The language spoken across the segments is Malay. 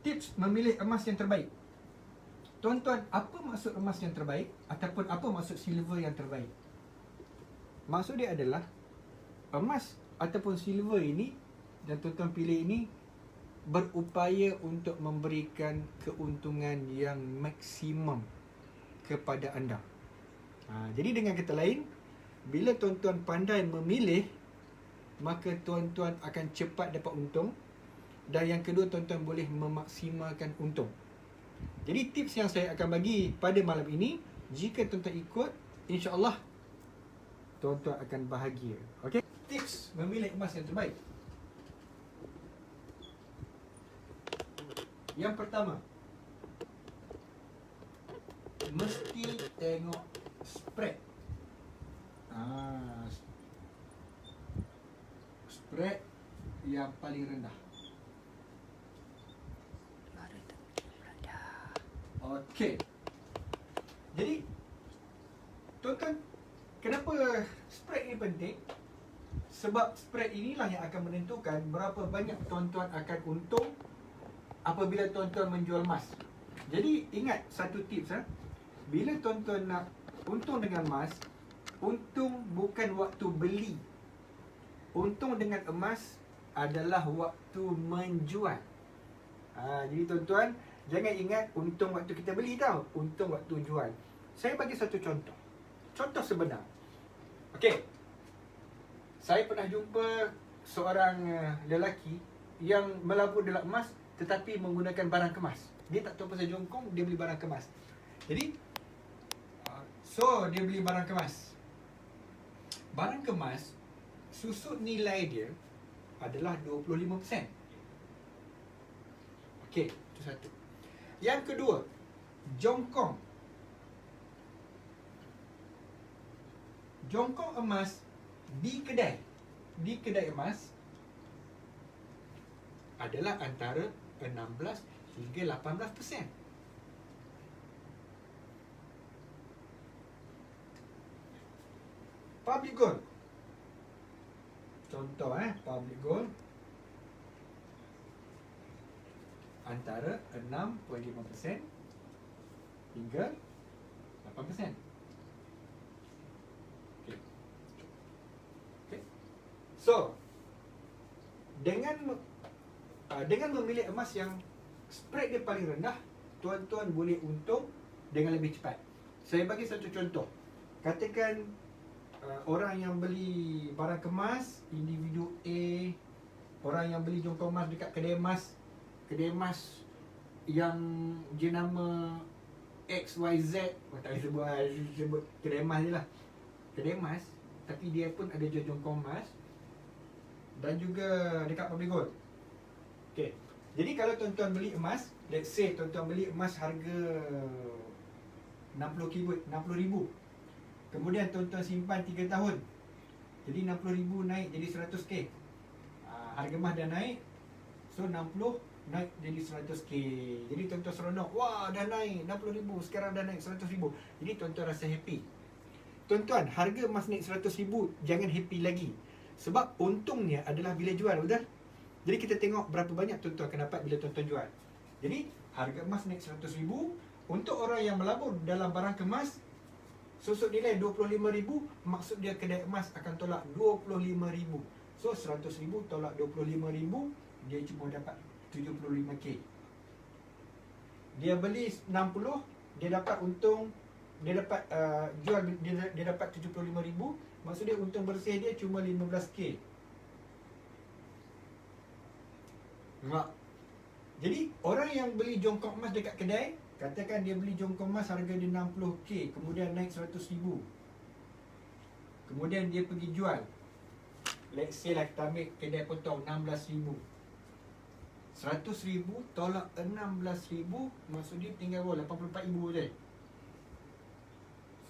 tips memilih emas yang terbaik. Tuan-tuan, apa maksud emas yang terbaik? Ataupun apa maksud silver yang terbaik? Maksud dia adalah emas ataupun silver ini yang tuan-tuan pilih ini berupaya untuk memberikan keuntungan yang maksimum kepada anda. Jadi dengan kata lain, bila tuan-tuan pandai memilih, maka tuan-tuan akan cepat dapat untung. Dan yang kedua, tuan-tuan boleh memaksimalkan untung. Jadi tips yang saya akan bagi pada malam ini, jika tuan-tuan ikut, insya-Allah tuan-tuan akan bahagia. Okey? Tips memilih emas yang terbaik. Yang pertama, mesti tengok spread. Spread yang paling rendah. Okey. Jadi, tuan-tuan, kenapa spread ini penting? Sebab spread inilah yang akan menentukan berapa banyak tuan-tuan akan untung apabila tuan-tuan menjual emas. Jadi, ingat satu tips. Bila tuan-tuan nak untung dengan emas, untung bukan waktu beli. Untung dengan emas adalah waktu menjual. Jadi tuan-tuan, jangan ingat untung waktu kita beli tau, untung waktu jual. Saya bagi satu contoh. Contoh sebenar. Okey. Saya pernah jumpa seorang lelaki yang melabur dalam emas tetapi menggunakan barang kemas. Dia tak tahu pasal jongkong, dia beli barang kemas. Jadi dia beli barang kemas. Barang kemas, susut nilai dia adalah 25%. Okey, itu satu. Yang kedua, jongkong. Jongkong emas di kedai emas adalah antara 16 hingga 18%. Public gold. Contoh public gold antara 6.5% hingga 8%. Okay. So, dengan memilih emas yang spread dia paling rendah, tuan-tuan boleh untung dengan lebih cepat. Saya bagi satu contoh. Katakan orang yang beli barang kemas, individu A, orang yang beli jongkong emas dekat kedai emas yang jenama XYZ, tak sebut kedai emas je lah. Kedai emas, tapi dia pun ada jual jongkong emas dan juga dekat public gold. Okay. Jadi kalau tuan-tuan beli emas, let's say tuan-tuan beli emas harga 60,000. Kemudian tuan-tuan simpan 3 tahun. Jadi 60,000 naik jadi 100k. Harga emas dah naik. So 60 naik jadi 100k. Jadi tuan-tuan seronok. Wah, dah naik 60,000, sekarang dah naik 100,000. Jadi tuan-tuan rasa happy. Tuan-tuan, harga emas naik 100,000, jangan happy lagi. Sebab untungnya adalah bila jual, betul? Jadi kita tengok berapa banyak tuan-tuan akan dapat bila tuan-tuan jual. Jadi harga emas naik 100,000. Untuk orang yang melabur dalam barang kemas, susut nilai 25,000, maksud dia kedai emas akan tolak 25,000. So 100,000 tolak 25,000, dia cuma dapat 75k. Dia beli 60, dia dapat untung, dia dapat jual, dia dapat 75,000, maksud dia untung bersih dia cuma 15k. Nampak? Jadi orang yang beli jongkok emas dekat kedai, katakan dia beli jongkok emas harga dia 60k, kemudian naik 100,000. Kemudian dia pergi jual. Let's say lah kita ambil kedai potong 16,000. 100,000 tolak 16,000, maksud dia tinggal 84,000 je.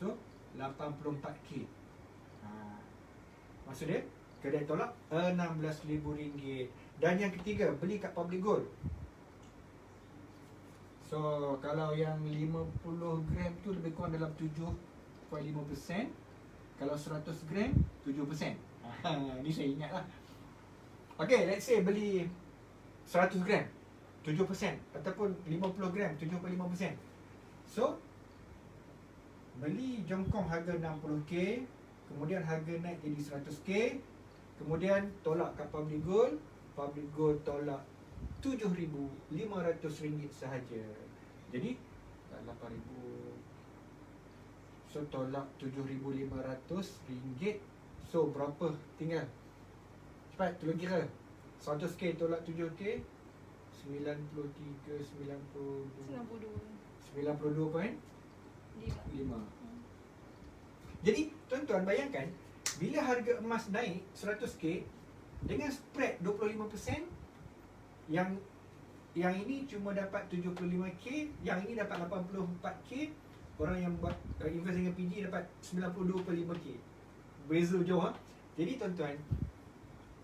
So 84k. Maksud dia kedai tolak RM16,000. Dan yang ketiga, beli kat public gold. So kalau yang 50 gram tu lebih kurang dalam 7.5%. Kalau 100 gram 7%. Ni saya ingat lah. Okay, let's say beli 100 gram 7% ataupun 50 gram 75%. So beli jongkong harga 60k, kemudian harga naik jadi 100k, kemudian tolak kat public gold tolak RM7,500 sahaja. Jadi 8,000, so tolak RM7,500. So berapa tinggal? Cepat tolong kira. 100k tolak 7k, 93, 92.5. Jadi tuan-tuan bayangkan, bila harga emas naik 100k dengan spread 25%, yang ini cuma dapat 75k, yang ini dapat 84k, orang yang buat invest dengan PG dapat 92.5k. Beza jauh ha? Jadi tuan-tuan,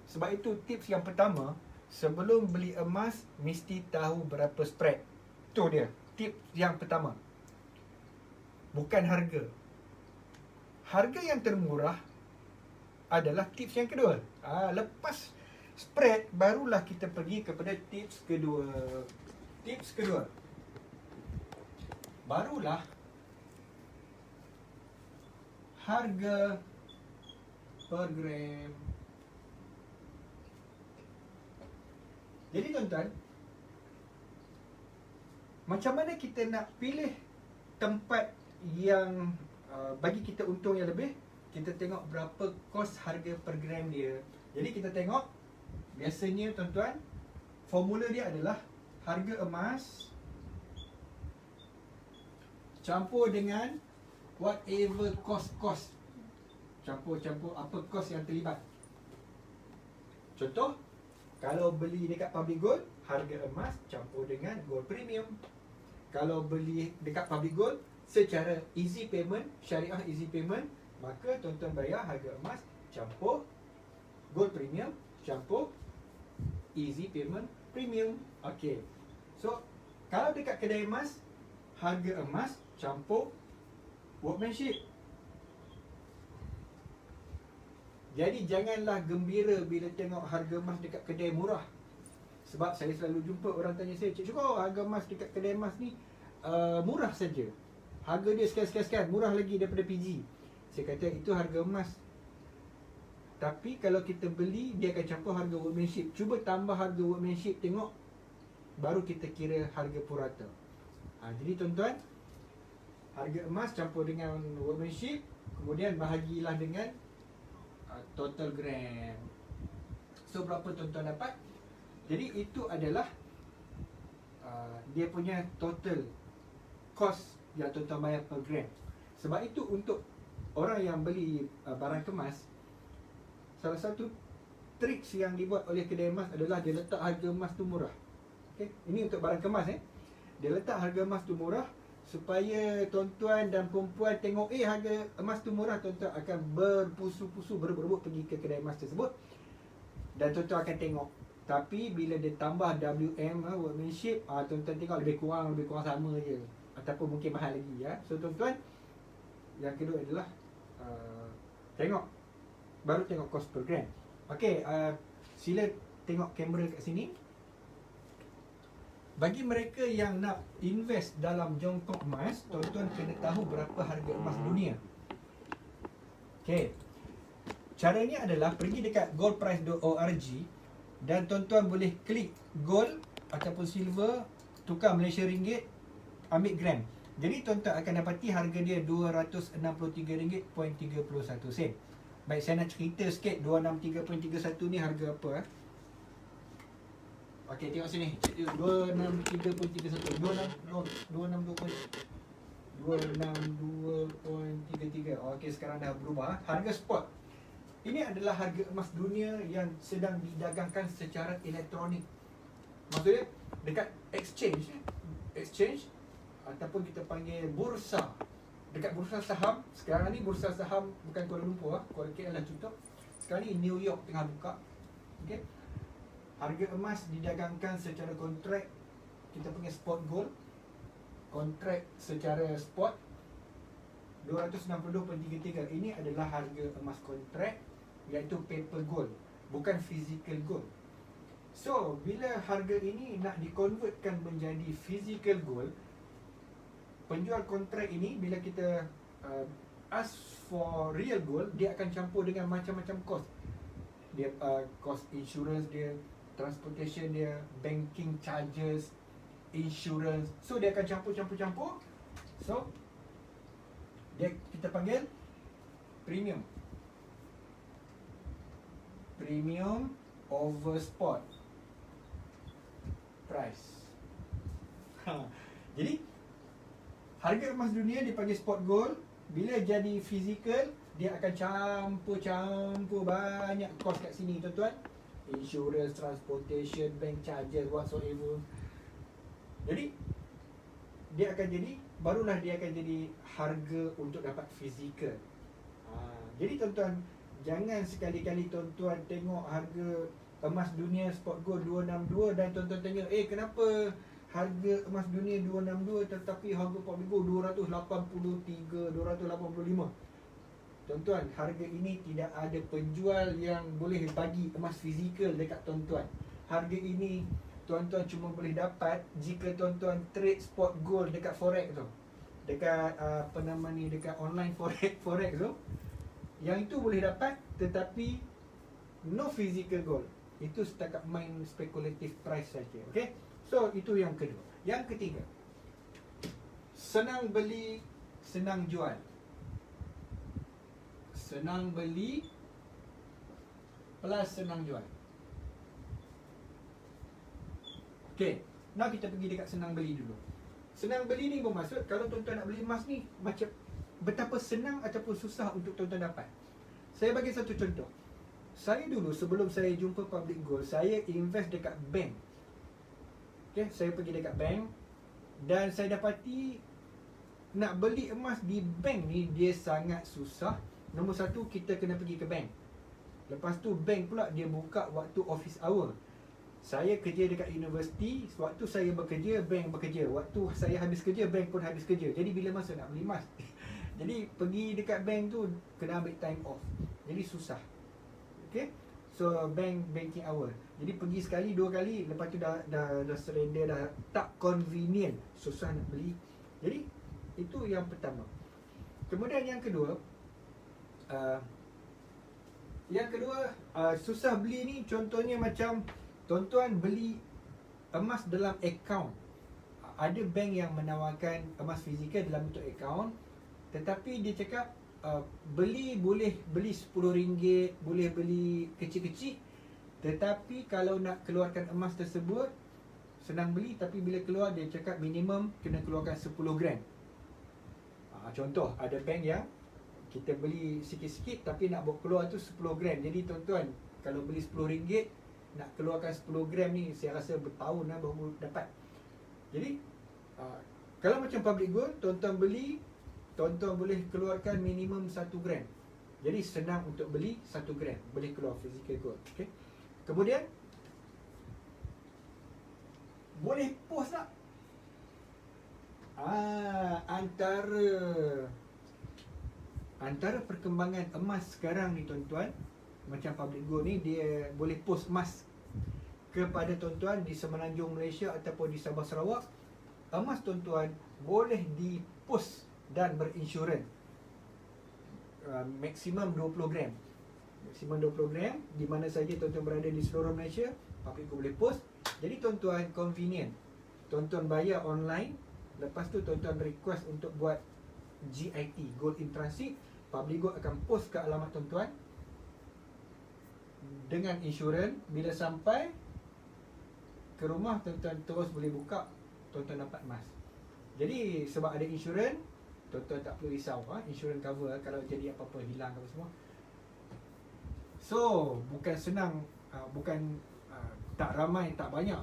sebab itu tips yang pertama, sebelum beli emas mesti tahu berapa spread. Tu dia, tips yang pertama. Bukan harga. Harga yang termurah adalah tips yang kedua. Lepas spread, barulah kita pergi kepada tips kedua. Tips kedua, barulah harga per gram. Jadi tuan-tuan, macam mana kita nak pilih tempat yang bagi kita untung yang lebih? Kita tengok berapa kos harga per gram dia. Jadi kita tengok, biasanya tuan-tuan, formula dia adalah harga emas campur dengan whatever cost. Campur apa kos yang terlibat. Contoh, kalau beli dekat public gold, harga emas campur dengan gold premium. Kalau beli dekat public gold secara easy payment, syariah easy payment, maka tuan-tuan bayar harga emas campur gold premium campur easy payment premium. Okey. So, kalau dekat kedai emas, harga emas campur workmanship. Jadi janganlah gembira bila tengok harga emas dekat kedai murah. Sebab saya selalu jumpa orang tanya saya, "Cik Syukur, harga emas dekat kedai emas ni murah saja. Harga dia sekian, murah lagi daripada PG." Saya kata itu harga emas. Tapi kalau kita beli, dia akan campur harga workmanship. Cuba tambah harga workmanship, tengok, baru kita kira harga purata. Jadi tuan-tuan, harga emas campur dengan workmanship, kemudian bahagilah dengan total gram. So berapa tuan-tuan dapat? Jadi itu adalah dia punya total cost yang tuan-tuan bayar per gram. Sebab itu untuk orang yang beli barang kemas, salah satu triks yang dibuat oleh kedai emas adalah dia letak harga emas tu murah. Okay? Ini untuk barang kemas Dia letak harga emas tu murah supaya tuan-tuan dan perempuan tengok, harga emas tu murah, tuan-tuan akan berpusu-pusu, berebut pergi ke kedai emas tersebut. Dan tuan-tuan akan tengok. Tapi bila dia tambah WM, workmanship, tuan-tuan tengok lebih kurang sama je. Ataupun mungkin mahal lagi ya. So tuan-tuan, yang kedua adalah baru tengok cost per gram. Okey, sila tengok kamera kat sini. Bagi mereka yang nak invest dalam jongkok emas, tuan-tuan kena tahu berapa harga emas dunia. Okey. Caranya adalah pergi dekat goldprice.org dan tuan-tuan boleh klik gold ataupun silver, tukar Malaysia ringgit, ambil gram. Jadi tuan-tuan akan dapati harga dia RM263.31. Baik, saya nak cerita sikit 263.31 ni harga apa Okey, tengok sini. 263.31. 262.33. Okey, sekarang dah berubah. Harga spot. Ini adalah harga emas dunia yang sedang didagangkan secara elektronik. Maksudnya dekat exchange ataupun kita panggil bursa. Dekat bursa saham. Sekarang ni bursa saham bukan Kuala Lumpur, Kuala KL dah tutup. Sekarang ni New York tengah buka. Okey. Harga emas didagangkan secara kontrak. Kita panggil spot gold. Kontrak secara spot 262.33. Ini adalah harga emas kontrak, iaitu paper gold, bukan physical gold. So, bila harga ini nak dikonvertkan menjadi physical gold, penjual kontrak ini bila kita ask for real gold, dia akan campur dengan macam-macam cost. Dia cost insurance dia, transportation dia, banking charges, insurance. So dia akan campur. So kita panggil premium. Premium over spot price. Jadi harga emas dunia dipanggil spot gold. Bila jadi physical, dia akan campur banyak cost kat sini, tuan-tuan. Insurance, transportation, bank charges, whatsoever. Jadi barulah dia akan jadi harga untuk dapat physical. Jadi tuan-tuan, jangan sekali-kali tuan-tuan tengok harga emas dunia spot gold 262 dan tuan-tuan tanya, kenapa harga emas dunia 262 tetapi harga public gold 283, 285. Tuan-tuan, harga ini tidak ada penjual yang boleh bagi emas fizikal dekat tuan-tuan. Harga ini tuan-tuan cuma boleh dapat jika tuan-tuan trade spot gold dekat forex tu. Dekat dekat online forex tu. Yang itu boleh dapat, tetapi no physical gold. Itu setakat main speculative price saja. Okay? So itu yang kedua. Yang ketiga, senang beli, senang jual. Senang beli plus senang jual. Okay, now kita pergi dekat senang beli dulu. Senang beli ni bermaksud kalau tuan-tuan nak beli emas ni, macam betapa senang ataupun susah untuk tuan-tuan dapat. Saya bagi satu contoh. Saya dulu sebelum saya jumpa public gold, saya invest dekat bank. Okay, saya pergi dekat bank dan saya dapati nak beli emas di bank ni dia sangat susah. Nombor satu, kita kena pergi ke bank. Lepas tu bank pula dia buka waktu office hour. Saya kerja dekat universiti, waktu saya bekerja, bank bekerja. Waktu saya habis kerja, bank pun habis kerja. Jadi bila masa nak beli emas? Jadi pergi dekat bank tu kena ambil time off. Jadi susah. Okay? So banking hour. Jadi pergi sekali, dua kali, lepas tu dah surrender, dah tak convenient, susah nak beli. Jadi itu yang pertama. Kemudian yang kedua, susah beli ni contohnya macam tuan-tuan beli emas dalam akaun. Ada bank yang menawarkan emas fizikal dalam bentuk akaun, tetapi dia cakap boleh beli RM10, boleh beli kecil-kecil, tetapi kalau nak keluarkan emas tersebut senang beli, tapi bila keluar dia cakap minimum kena keluarkan 10 gram. Contoh, ada bank yang kita beli sikit-sikit tapi nak bawa keluar tu 10 gram. Jadi tuan-tuan, kalau beli RM10 nak keluarkan 10 gram ni saya rasa bertahun lah baru dapat. Jadi kalau macam public gold, tuan-tuan beli, tuan-tuan boleh keluarkan minimum 1 gram. Jadi senang untuk beli 1 gram, boleh keluar physical gold. Okay? Kemudian boleh post tak? Antara perkembangan emas sekarang ni tuan-tuan, macam public gold ni, dia boleh post emas kepada tuan-tuan di Semenanjung Malaysia ataupun di Sabah Sarawak. Emas tuan-tuan boleh dipost dan berinsurans. Maksimum 20 gram. Maksimum 20 gram di mana saja tuan-tuan berada di seluruh Malaysia, public gold boleh post. Jadi tuan-tuan convenient. Tuan-tuan bayar online, lepas tu tuan-tuan request untuk buat GIT, Gold in Transit. Public gold akan post ke alamat tuan-tuan dengan insurans. Bila sampai ke rumah, tuan-tuan terus boleh buka, tuan-tuan dapat emas. Jadi sebab ada insurans, tuan-tuan tak perlu risau, insurans cover kalau jadi apa-apa, hilang apa semua. So bukan senang, bukan tak ramai, tak banyak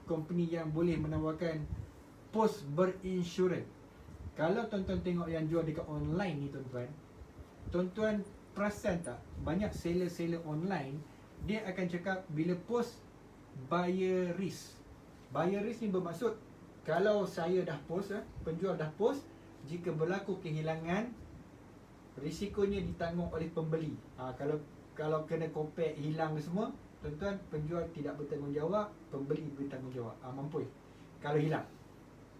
company yang boleh menawarkan post berinsurans. Kalau tuan-tuan tengok yang jual dekat online ni tuan-tuan, tuan-tuan perasan tak, banyak seller-seller online dia akan cakap bila post buyer risk. Buyer risk ni bermaksud kalau saya dah post, penjual dah post, jika berlaku kehilangan, risikonya ditanggung oleh pembeli. Kalau kena kopek, hilang semua, tuan-tuan, penjual tidak bertanggungjawab, pembeli bertanggungjawab. Mampu. Kalau hilang.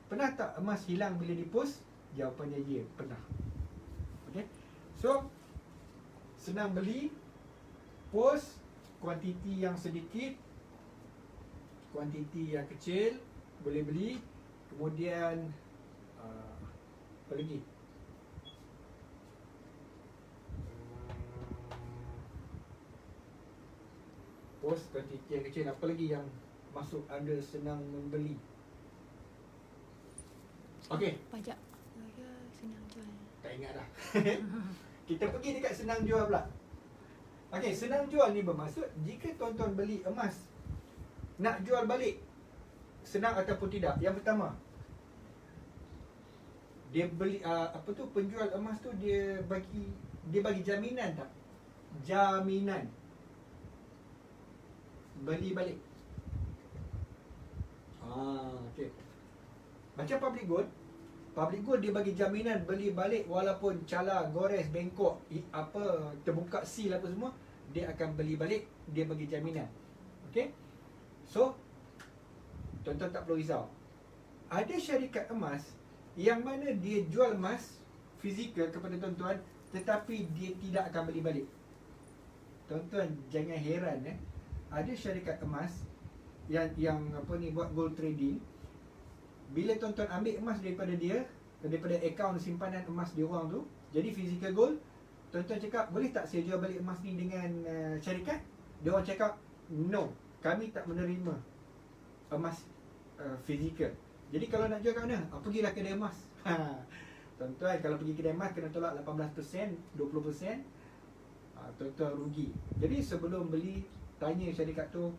Pernah tak emas hilang bila dipost? Jawapannya ya, pernah. Okey. So, senang beli, post, kuantiti yang sedikit, kuantiti yang kecil, boleh beli. Kemudian apa lagi? Post, kuantiti yang kecil. Apa lagi yang masuk under senang membeli? Okey. Pajak. Ya, senang jual. Tak ingat dah. Kita pergi dekat senang jual pula. Okey, senang jual ni bermaksud jika tuan-tuan beli emas, nak jual balik, senang ataupun tidak. Yang pertama, dia beli penjual emas tu dia bagi jaminan tak? Jaminan beli balik. Okey. Macam public gold. Public gold dia bagi jaminan beli balik walaupun cala, gores, bengkok, terbuka seal apa semua, dia akan beli balik, dia bagi jaminan. Okey? So, tuan-tuan tak perlu risau. Ada syarikat emas yang mana dia jual emas fizikal kepada tuan-tuan tetapi dia tidak akan beli balik. Tuan-tuan jangan heran ada syarikat emas yang buat gold trading. Bila tuan-tuan ambil emas daripada akaun simpanan emas dia orang tu, jadi physical gold, tuan-tuan cakap, boleh tak saya jual balik emas ni dengan syarikat? Dia orang cakap, no, kami tak menerima emas physical. Jadi kalau nak jual kat mana? Pergilah kedai emas. Tuan-tuan, kalau pergi kedai emas kena tolak 18%, 20%, tuan-tuan rugi. Jadi sebelum beli, tanya syarikat tu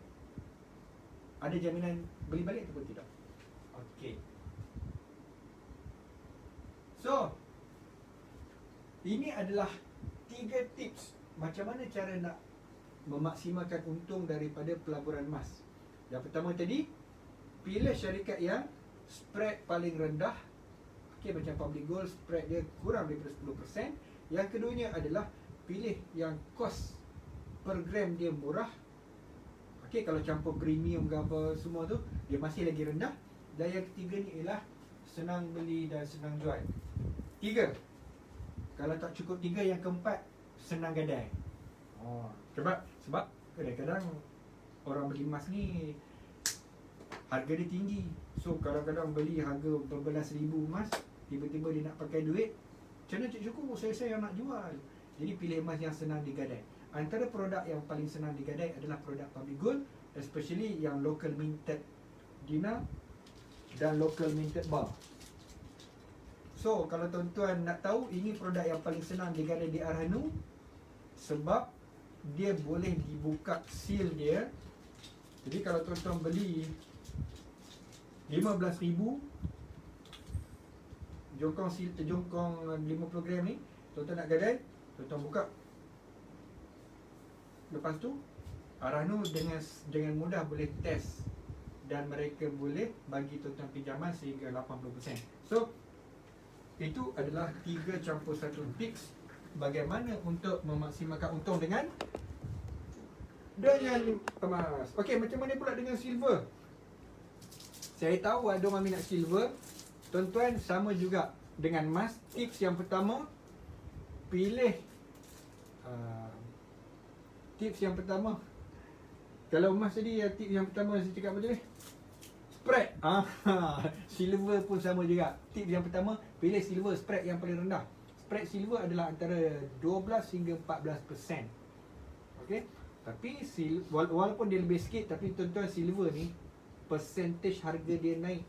ada jaminan beli balik ataupun tidak. Okey. So, ini adalah 3 tips macam mana cara nak memaksimalkan untung daripada pelaburan emas. Yang pertama tadi, pilih syarikat yang spread paling rendah. Okey, macam public gold, spread dia kurang daripada 10%. Yang keduanya adalah pilih yang kos per gram dia murah. Okey, kalau campur premium ke apa semua tu, dia masih lagi rendah. Dan yang ketiga ni ialah senang beli dan senang jual. 3. Kalau tak cukup 3, yang keempat senang gadai. Sebab kadang-kadang orang beli emas ni harga dia tinggi. So kadang-kadang beli harga berbelas ribu emas, tiba-tiba dia nak pakai duit, macam mana cukup? Saya yang nak jual. Jadi pilih emas yang senang digadai. Antara produk yang paling senang digadai adalah produk public gold, especially yang local minted dinar dan local minted bar. So kalau tuan-tuan nak tahu, ini produk yang paling senang digadai di Arhanu, sebab dia boleh dibuka seal dia. Jadi kalau tuan-tuan beli 15,000 jongkong 50 gram ni, tuan-tuan nak gadai, tuan-tuan buka. Lepas tu Arhanu dengan mudah boleh test, dan mereka boleh bagi tuan-tuan pinjaman sehingga 80%. So itu adalah 3+1 tips bagaimana untuk memaksimalkan untung dengan emas. Okey, macam mana pula dengan silver? Saya tahu ada orang minat silver. Tuan-tuan, sama juga dengan emas. Tips yang pertama, pilih tips yang pertama. Kalau emas tadi, tips yang pertama saya cakap apa tadi? Spread. Silver pun sama juga. Tips yang pertama, pilih silver spread yang paling rendah. Spread silver adalah antara 12 hingga 14%. Okey. Tapi walaupun dia lebih sikit, tapi tuan-tuan, silver ni percentage harga dia naik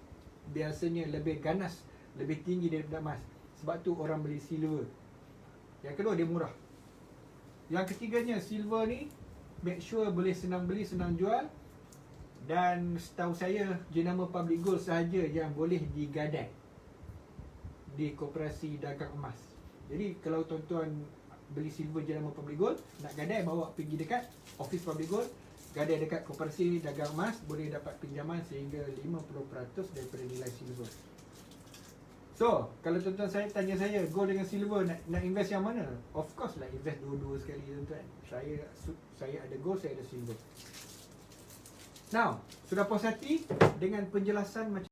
biasanya lebih ganas, lebih tinggi daripada emas. Sebab tu orang beli silver. Yang kedua, dia murah. Yang ketiganya, silver ni make sure boleh senang beli, senang jual. Dan setahu saya, jenama public gold sahaja yang boleh digadai di koperasi dagang emas. Jadi kalau tuan-tuan beli silver jenama public gold, nak gadai, bawa pergi dekat office public gold, gadai dekat koperasi dagang emas, boleh dapat pinjaman sehingga 50% daripada nilai silver. So, kalau tuan-tuan tanya saya, gold dengan silver nak invest yang mana? Of course lah, invest dua-dua sekali tuan-tuan. Saya ada gold, saya ada silver. Now, sudah puas hati dengan penjelasan macam